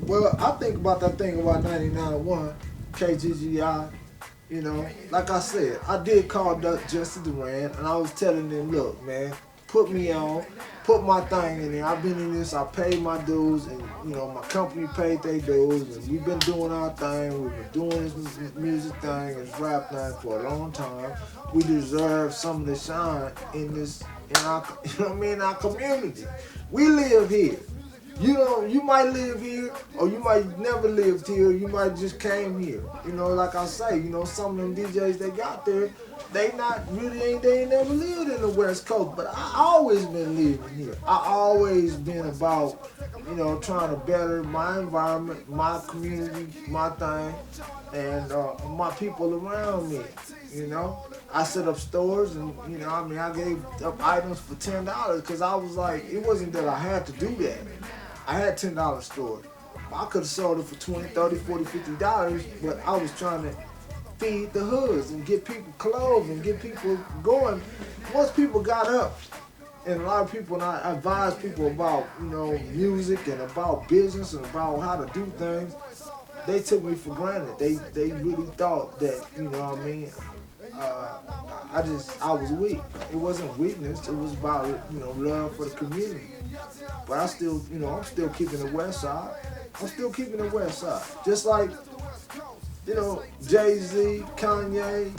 Well, I think about that thing about 99.1 KGGI. You know, like I said, I did call Jesse Duran, and I was telling them, look, man, put me on, put my thing in there. I've been in this, I paid my dues, and you know, my company paid their dues, and we've been doing our thing. We've been doing this music thing, this rap thing for a long time. We deserve some of the shine in this, in our, you know what I mean, in our community. We live here. You know, you might live here, or you might never lived here. You might just came here. You know, like I say, you know, some of them DJs they got there, they ain't never lived in the West Coast. But I always been living here. I always been about, you know, trying to better my environment, my community, my thing, and my people around me. You know, I set up stores, and you know, I mean, I gave up items for $10 because I was like, it wasn't that I had to do that. I had $10 stores. I could have sold it for $20, $30, $40, $50, but I was trying to feed the hoods and get people clothes and get people going. Once people got up, and a lot of people, and I advise people about, you know, music and about business and about how to do things, they took me for granted. They really thought that, you know what I mean, I was weak. It wasn't weakness. It was about, you know, love for the community. But I still, you know, I'm still keeping the West Side. I'm still keeping the West Side. Just like, you know, Jay-Z, Kanye,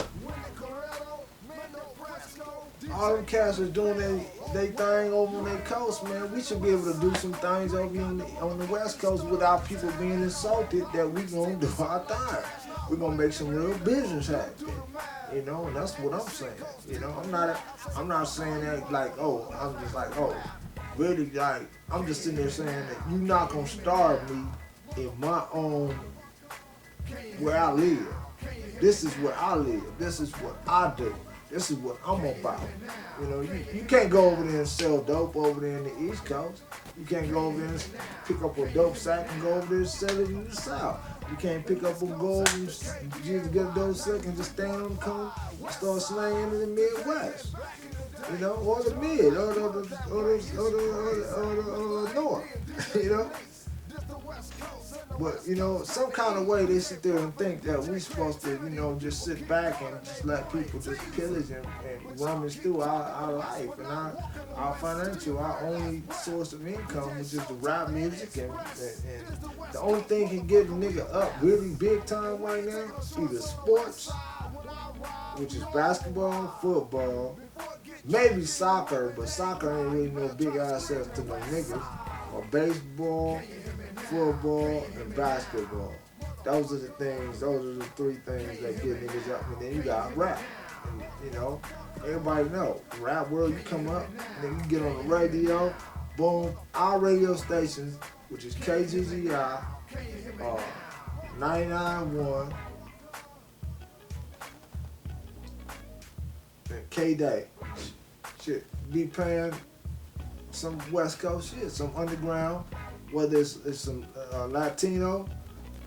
all them cats are doing they thing over on their coast, man. We should be able to do some things over here on the West Coast without people being insulted that we gonna do our thing. We're gonna make some real business happen. You know, and that's what I'm saying. You know, I'm not saying that like, oh, I'm just like, oh, really, like, I'm just sitting there saying that you're not gonna starve me in my own, where I live. This is where I live. This is what I do. This is what I'm about. You know, you can't go over there and sell dope over there in the East Coast. You can't go over there and pick up a dope sack and go over there and sell it in the South. You can't pick up a go over and just get a dope sack and just stand on the corner and start slanging in the Midwest. You know, or the mid, or the north. You know. But, you know, some kind of way they sit there and think that we're supposed to, you know, just sit back and just let people just pillage and rummage through our life and our financial, our only source of income, which is the rap music. And the only thing can get a nigga up really big time right now, either sports, which is basketball, football, maybe soccer, but soccer ain't really no big assets to no niggas, or baseball, football, and basketball. Those are the things, those are the three things that get niggas up. And then you got rap. And, you know, everybody know, rap world, you come up, then you get on the radio, boom, our radio stations, which is KGGI, 99.1, and K-Day. Shit, be paying some West Coast shit, some underground, whether it's some Latino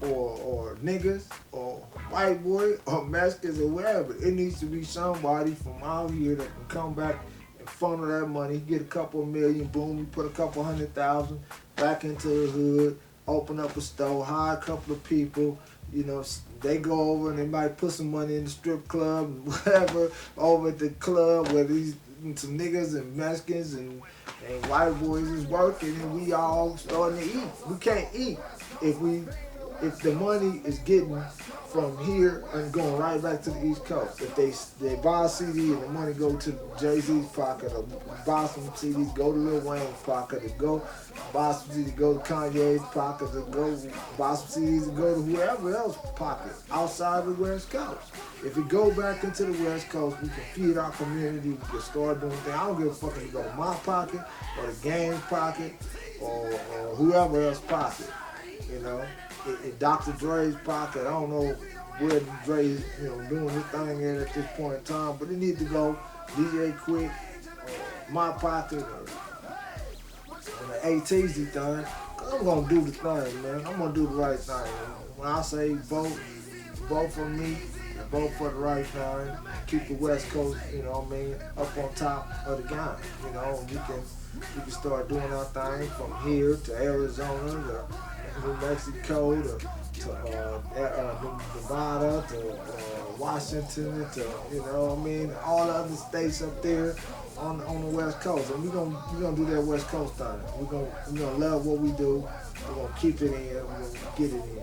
or niggas or white boy or Mexicans or wherever. It needs to be somebody from out here that can come back and funnel that money, get a couple of million, boom, you put a couple 100,000 back into the hood, open up a store, hire a couple of people, you know, they go over and they might put some money in the strip club and whatever over at the club where these some niggas and Mexicans and white boys is working and we all starting to eat. We can't eat if the money is getting from here and going right back to the East Coast. If they buy a CD and the money go to Jay-Z's pocket, or buy some CDs, go to Lil Wayne's pocket, or go buy some CDs, go to Kanye's pocket, or go buy some CDs and go to whoever else's pocket outside the West Coast. If we go back into the West Coast, we can feed our community, we can start doing things. I don't give a fuck if it go to my pocket, or the game's pocket, or whoever else's pocket, you know. In Dr. Dre's pocket, I don't know where Dre's, you know, doing his thing at this point in time, but it needs to go DJ Quick, my pocket, or the Ateezzy thing. I'm gonna do the thing, man. I'm gonna do the right thing. When I say vote for me, and vote for the right thing. Keep the West Coast, you know what I mean, up on top of the game. You know, we can start doing our thing from here to Arizona, to New Mexico to Nevada to Washington to all the other states up there on the West Coast, and we're gonna do that West Coast thing. We're gonna love what we do. We're gonna keep it in. We're gonna get it in.